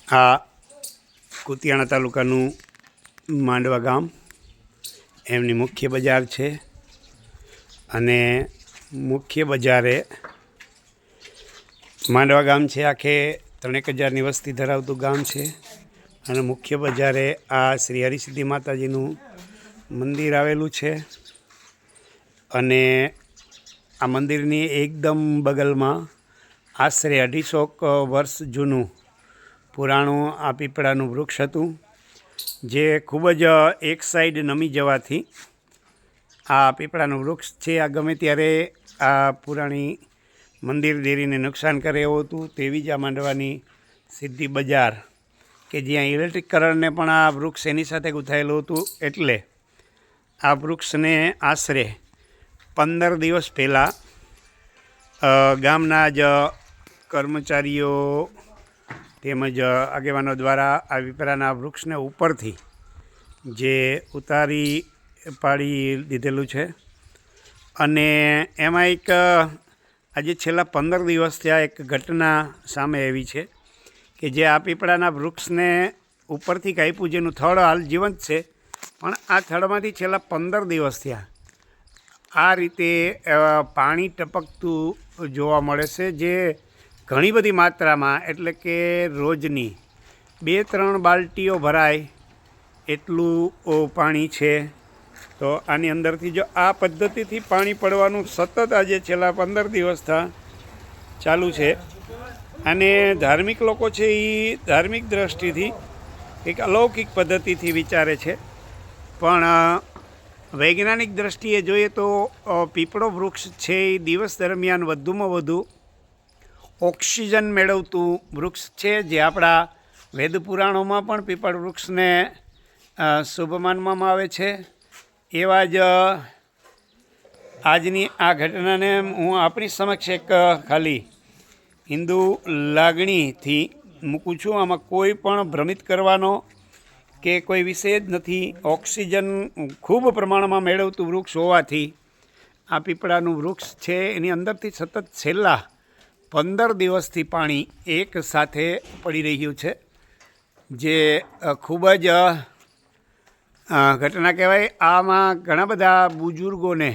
આ કુતિયાણા તાલુકાનું માંડવા ગામ એમની મુખ્ય બજાર છે અને મુખ્ય બજારે માંડવા ગામ છે. આખે 3,000ની વસ્તી ધરાવતું ગામ છે અને મુખ્ય બજારે આ શ્રી હરિસિદ્ધિ માતાજીનું મંદિર આવેલું છે અને આ મંદિરની એકદમ બગલમાં આશરે 250 વર્ષ જૂનું પુરાણું આ પીપળાનું વૃક્ષ હતું, જે ખૂબ જ એક સાઈડ નમી જવાથી આ પીપળાનું વૃક્ષ છે આ ગમે ત્યારે આ પુરાણી મંદિર દેરીને નુકસાન કરે એવું હતું. તેવી જ આ માંડવાની સિદ્ધિ બજાર કે જ્યાં ઇલેક્ટ્રિકરણને પણ આ વૃક્ષ એની સાથે ગૂંથાયેલું હતું, એટલે આ વૃક્ષને આશરે 15 દિવસ પહેલાં ગામના જ કર્મચારીઓ તેમજ આગેવાનો દ્વારા આ પીપળાના વૃક્ષને ઉપરથી જે ઉતારી પાડી દીધેલું છે અને એમાં એક આજે છેલ્લા 15 દિવસથી આ એક ઘટના સામે આવી છે કે જે આ પીપળાના વૃક્ષને ઉપરથી કાપ્યું, જેનું થડ હાલ જીવંત છે, પણ આ થડમાંથી છેલ્લા 15 દિવસ થયા આ રીતે પાણી ટપકતું જોવા મળે છે, જે ઘણી બધી માત્રામાં, એટલે કે રોજની 2-3 બાલટીઓ ભરાય એટલું પાણી છે. તો આની અંદરથી જો આ પદ્ધતિથી પાણી પડવાનું સતત આજે છેલ્લા 15 દિવસથી ચાલુ છે અને ધાર્મિક લોકો છે એ ધાર્મિક દ્રષ્ટિથી એક અલૌકિક પદ્ધતિથી વિચારે છે, પણ વૈજ્ઞાનિક દ્રષ્ટિએ જોઈએ તો પીપળો વૃક્ષ છે એ દિવસ દરમિયાન વધુમાં વધુ ઓક્સિજન મેળવતું વૃક્ષ છે, જે આપણા વેદ પુરાણોમાં પણ પીપળ વૃક્ષને શુભ માનવામાં આવે છે. એવા જ આજની આ ઘટનાને હું આપણી સમક્ષ એક ખાલી હિન્દુ લાગણીથી મૂકું છું. આમાં કોઈ પણ ભ્રમિત કરવાનો કે કોઈ વિષય જ નથી. ઓક્સિજન ખૂબ પ્રમાણમાં મેળવતું વૃક્ષ હોવાથી આ પીપળાનું વૃક્ષ છે એની અંદરથી સતત છેલ્લા 15 દિવસથી પાણી એક સાથે પડી રહ્યું છે, જે ખૂબ જ ઘટના કહેવાય. આમાં ઘણા બધા બુજુર્ગોને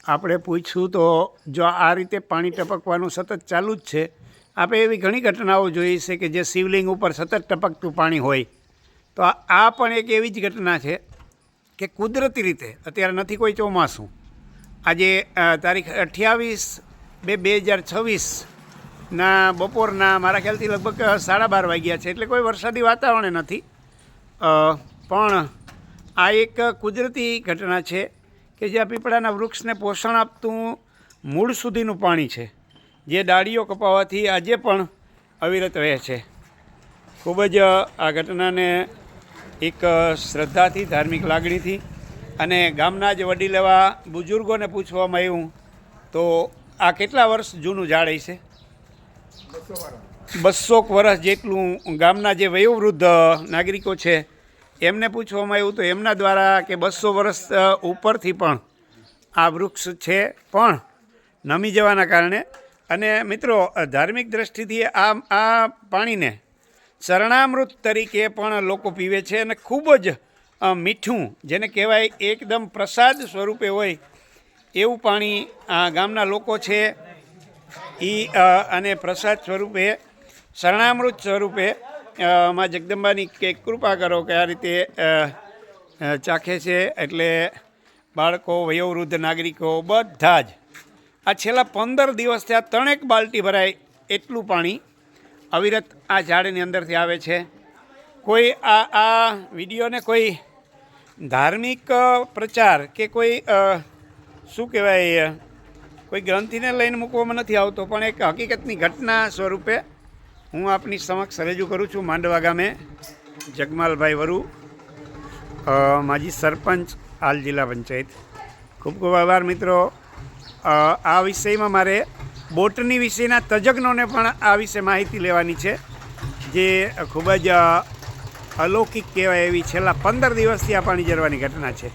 આપણે પૂછ્યું તો જો આ રીતે પાણી ટપકવાનું સતત ચાલુ જ છે, આપણે એવી ઘણી ઘટનાઓ જોઈ છે કે જે શિવલિંગ ઉપર સતત ટપકતું પાણી હોય, તો આ પણ એક એવી જ ઘટના છે કે કુદરતી રીતે અત્યારે નથી કોઈ ચોમાસું, આજે તારીખ 28/2/2026ના બપોરના મારા ખ્યાલથી લગભગ 12:30 વાગ્યા છે, એટલે કોઈ વરસાદી વાતાવરણ નથી, પણ આ એક કુદરતી ઘટના છે કે જે આ પીપળાના વૃક્ષને પોષણ આપતું મૂળ સુધીનું પાણી છે, જે ડાળીઓ કપાવવાથી આજે પણ અવિરત રહે છે. ખૂબ જ આ ઘટનાને એક શ્રદ્ધાથી, ધાર્મિક લાગણીથી અને ગામના જ વડીલ એવા બુજુર્ગોને પૂછવામાં આવ્યું તો આ કેટલા વર્ષ જૂનું ઝાડ હશે? 200 વર્ષ જેટલું. ગામના જે વયોવૃદ્ધ નાગરિકો છે એમને પૂછવામાં આવ્યું તો એમના દ્વારા કે 200 વર્ષ ઉપરથી પણ આ વૃક્ષ છે, પણ નમી જવાના કારણે. અને મિત્રો, ધાર્મિક દ્રષ્ટિથી આ પાણીને ચરણામૃત તરીકે પણ લોકો પીવે છે અને ખૂબ જ મીઠું, જેને કહેવાય એકદમ પ્રસાદ સ્વરૂપે હોય એવું પાણી આ ગામના લોકો છે એ અને પ્રસાદ સ્વરૂપે, શરણામૃત સ્વરૂપે માં જગદંબાની કે કૃપા કરો કે આ રીતે ચાખે છે. એટલે બાળકો, વયોવૃદ્ધ નાગરિકો બધા જ આ છેલ્લા 15 દિવસથી આ 3 બાલટી ભરાય એટલું પાણી અવિરત આ ઝાડની અંદરથી આવે છે. કોઈ આ વિડીયોને કોઈ ધાર્મિક પ્રચાર કે કોઈ શું કહેવાય, કોઈ ગ્રંથિને લઈને મૂકવામાં નથી આવતો, પણ એક હકીકતની ઘટના સ્વરૂપે હું આપની સમક્ષ રજૂ કરું છું. માંડવા ગામે જગમાલભાઈ વરુ, માજી સરપંચ, હાલ જિલ્લા પંચાયત. ખૂબ ખૂબ આભાર મિત્રો. આ વિષયમાં મારે બોટની વિષયના તજજ્ઞોને પણ આ વિશે માહિતી લેવાની છે, જે ખૂબ જ અલૌકિક કહેવાય એવી છેલ્લા 15 દિવસથી આ પાણી ઝરવાની ઘટના છે.